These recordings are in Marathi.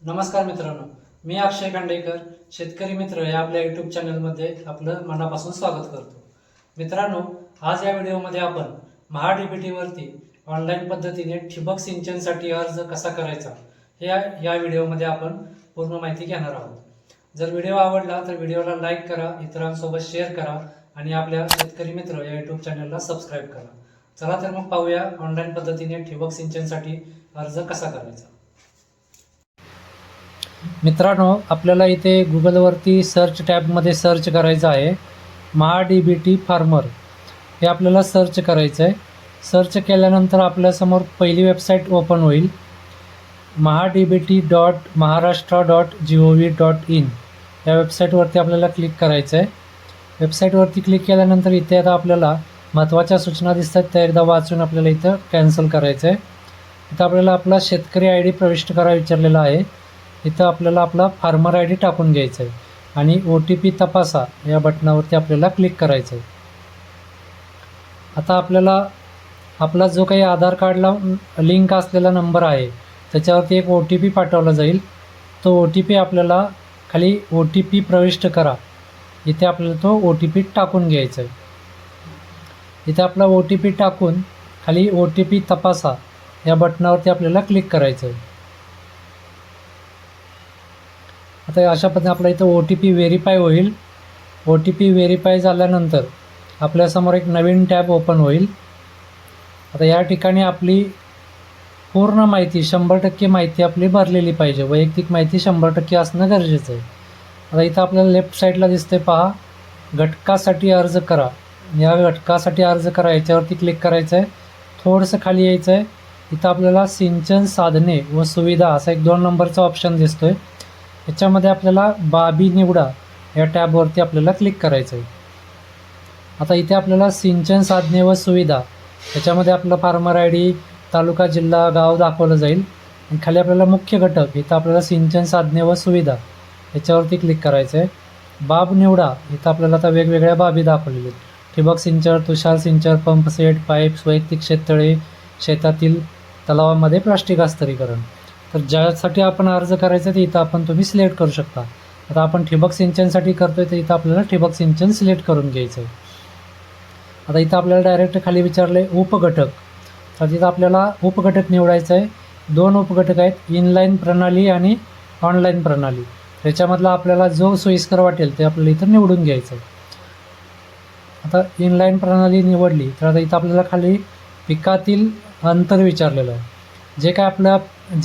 नमस्कार मित्रांनो, मी अक्षय खांडेकर, शेतकरी मित्र या आपल्या यूट्यूब चॅनलमध्ये आपलं मनापासून स्वागत करतो. मित्रांनो, आज या व्हिडिओमध्ये आपण महा-डी-बी-टीवरती ऑनलाईन पद्धतीने ठिबक सिंचनसाठी अर्ज कसा करायचा या व्हिडिओमध्ये आपण पूर्ण माहिती घेणार आहोत. जर व्हिडिओ आवडला तर व्हिडिओला लाईक करा, इतरांसोबत शेअर करा आणि आपल्या शेतकरी मित्र या यूट्यूब चॅनलला सबस्क्राईब करा. चला तर मग पाहूया ऑनलाईन पद्धतीने ठिबक सिंचनसाठी अर्ज कसा करायचा. मित्रांनो, आपल्याला इथे गुगलवरती सर्च टॅबमध्ये सर्च करायचं आहे महा-डी-बी-टी फार्मर. हे आपल्याला सर्च करायचं आहे. सर्च केल्यानंतर आपल्यासमोर पहिली वेबसाईट ओपन होईल, maha-dbt.maharashtra.gov.in. या वेबसाईटवरती आपल्याला क्लिक करायचं आहे. वेबसाईटवरती क्लिक केल्यानंतर इथे आता आपल्याला महत्त्वाच्या सूचना दिसतात, त्या एकदा वाचून आपल्याला इथं कॅन्सल करायचं आहे. इथं आपल्याला आपला शेतकरी आय डी प्रविष्ट करा विचारलेला आहे. इथं आपल्याला आपला फार्मर आय डी टाकून घ्यायचा आहे आणि OTP तपासा या बटनावरती आपल्याला क्लिक करायचं आहे. आता आपल्याला आपला जो काही आधार कार्डला लिंक असलेला नंबर आहे त्याच्यावरती एक OTP पाठवला जाईल. तो OTP आपल्याला खाली OTP प्रविष्ट करा, इथे आपल्याला तो OTP टाकून घ्यायचा आहे. इथे आपला OTP टाकून खाली OTP तपासा या बटनावरती आपल्याला क्लिक करायचं आहे. आता अशा पद्धतीने आपला इथं OTP व्हेरीफाय होईल. OTP व्हेरीफाय झाल्यानंतर आपल्यासमोर एक नवीन टॅब ओपन होईल. आता या ठिकाणी आपली पूर्ण माहिती 100% माहिती आपली भरलेली पाहिजे. वैयक्तिक माहिती 100% असणं गरजेचं आहे. आता इथं आपल्याला लेफ्ट साईडला दिसते पहा, घटकासाठी अर्ज करा. या घटकासाठी अर्ज करा याच्यावरती क्लिक करायचं आहे. थोडंसं खाली यायचं आहे. इथं आपल्याला सिंचन साधने व सुविधा असा एक 2 नंबरचा ऑप्शन दिसतो आहे. याच्यामध्ये आपल्याला बाबी निवडा या टॅबवरती आपल्याला क्लिक करायचं आहे. आता इथे आपल्याला सिंचन साधने व सुविधा याच्यामध्ये आपलं फार्मर आय डी, तालुका, जिल्हा, गाव दाखवलं जाईल. आणि खाली आपल्याला मुख्य घटक इथं आपल्याला सिंचन साधने व सुविधा याच्यावरती क्लिक करायचं आहे. बाब निवडा, इथं आपल्याला आता वेगवेगळ्या बाबी दाखवलेल्या आहेत. ठिबक सिंचन, तुषार सिंचन, पंप सेट, पाईप्स, वैयक्तिक शेततळे, शेतातील तलावामध्ये प्लास्टिक अस्तरीकरण. तर ज्यासाठी आपण अर्ज करायचा ते इथं तुम्ही सिलेक्ट करू शकता. आता आपण ठिबक सिंचनसाठी करतोय तर इथं आपल्याला ठिबक सिंचन सिलेक्ट करून घ्यायचं आहे. आता इथं आपल्याला डायरेक्ट खाली विचारले उपघटक, तर तिथं आपल्याला उपघटक निवडायचं आहे. 2 उपघटक आहेत, इनलाईन प्रणाली आणि ऑनलाईन प्रणाली. त्याच्यामधला आपल्याला जो सोयीस्कर वाटेल ते आपल्याला इथं निवडून घ्यायचं आहे. आता इनलाईन प्रणाली निवडली तर आता इथं आपल्याला खाली पिकातील अंतर विचारलेलं आहे. जे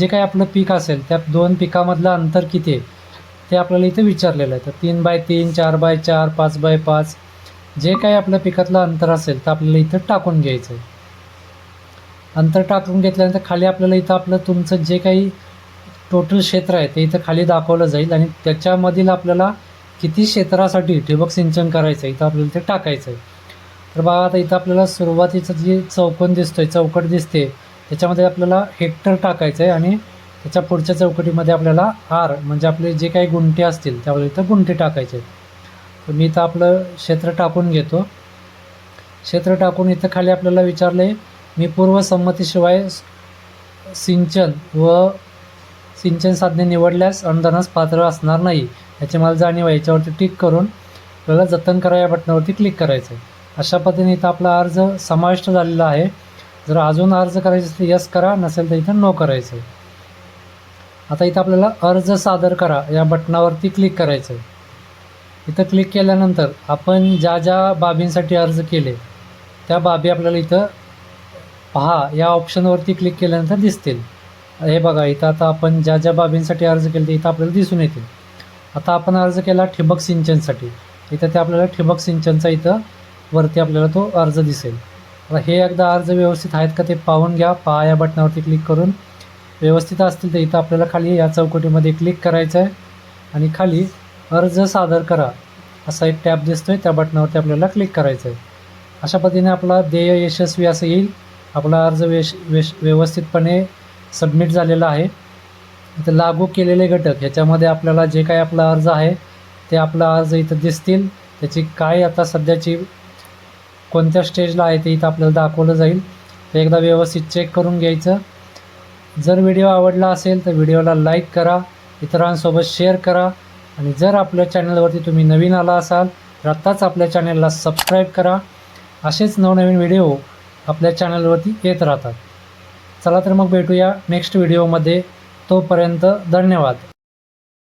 काय आपलं पीक असेल त्या 2 पिकामधलं अंतर किती आहे ते आपल्याला इथे विचारलेलं आहे. तर 3x3, 4x4, 5x5 जे काही आपल्या पिकातलं अंतर असेल तर आपल्याला इथं टाकून घ्यायचं आहे. अंतर टाकून घेतल्यानंतर खाली आपल्याला इथं आपलं तुमचं जे काही टोटल क्षेत्र आहे ते इथं खाली दाखवलं जाईल आणि त्याच्यामधील आपल्याला किती क्षेत्रासाठी ठिबक सिंचन करायचं आहे इथं आपल्याला ते टाकायचं आहे. तर बघा, आता इथं आपल्याला सुरुवातीचं जे चौकोन दिसतोय, चौकट दिसते, त्याच्यामध्ये आपल्याला हेक्टर टाकायचं आहे आणि त्याच्या पुढच्या चौकटीमध्ये आपल्याला R म्हणजे आपले जे काही गुंठे असतील त्यावेळेला इथं गुंठे टाकायचे आहेत. तर मी इथं आपलं क्षेत्र टाकून घेतो. क्षेत्र टाकून इथं खाली आपल्याला विचारले मी पूर्वसंमतीशिवाय सिंचन साधने निवडल्यास अनुदानास पात्र असणार नाही याची मला जाणीव आहे. याच्यावरती टिक करून आपल्याला जतन करा या बटनावरती क्लिक करायचं आहे. अशा पद्धतीने इथं आपला अर्ज समाविष्ट झालेला आहे. जर अजून अर्ज करायचा असेल तर यस करा, नसेल तर इथं नो करायचं आहे. आता इथं आपल्याला अर्ज सादर करा या बटनावरती क्लिक करायचं आहे. इथं क्लिक केल्यानंतर आपण ज्या बाबींसाठी अर्ज केले त्या बाबी आपल्याला इथं पहा या ऑप्शनवरती क्लिक केल्यानंतर दिसतील. हे बघा, इथं आता आपण ज्या बाबींसाठी अर्ज केले ते इथं आपल्याला दिसून येतील. आता आपण अर्ज केला ठिबक सिंचनसाठी, इथं ते आपल्याला ठिबक सिंचनचा इथं वरती आपल्याला तो अर्ज दिसेल. आता हे एकदा अर्ज व्यवस्थित आहेत का ते पाहून घ्या. पहा या बटनावरती क्लिक करून व्यवस्थित असतील तर इथं आपल्याला खाली या चौकटीमध्ये क्लिक करायचं आहे आणि खाली अर्ज सादर करा असा एक टॅब दिसतोय, त्या बटनावरती आपल्याला क्लिक करायचं आहे. अशा पद्धतीने आपला ध्येय यशस्वी असं येईल. आपला अर्ज व्यवस्थितपणे सबमिट झालेला आहे. इथं लागू केलेले घटक ह्याच्यामध्ये आपल्याला जे काही आपला अर्ज आहे ते आपला अर्ज इथं दिसतील. त्याची काय आता सध्याची कोणत्या स्टेजला आहे ते इथं आपल्याला दाखवलं जाईल. ते एकदा व्यवस्थित चेक करून घ्यायचं. जर व्हिडिओ आवडला असेल तर व्हिडिओला लाईक करा, इतरांसोबत शेअर करा आणि जर आपल्या चॅनलवरती तुम्ही नवीन आला असाल तर आत्ताच आपल्या चॅनलला सबस्क्राईब करा. असेच नवनवीन व्हिडिओ आपल्या चॅनलवरती येत राहतात. चला तर मग भेटूया नेक्स्ट व्हिडिओमध्ये. तोपर्यंत धन्यवाद.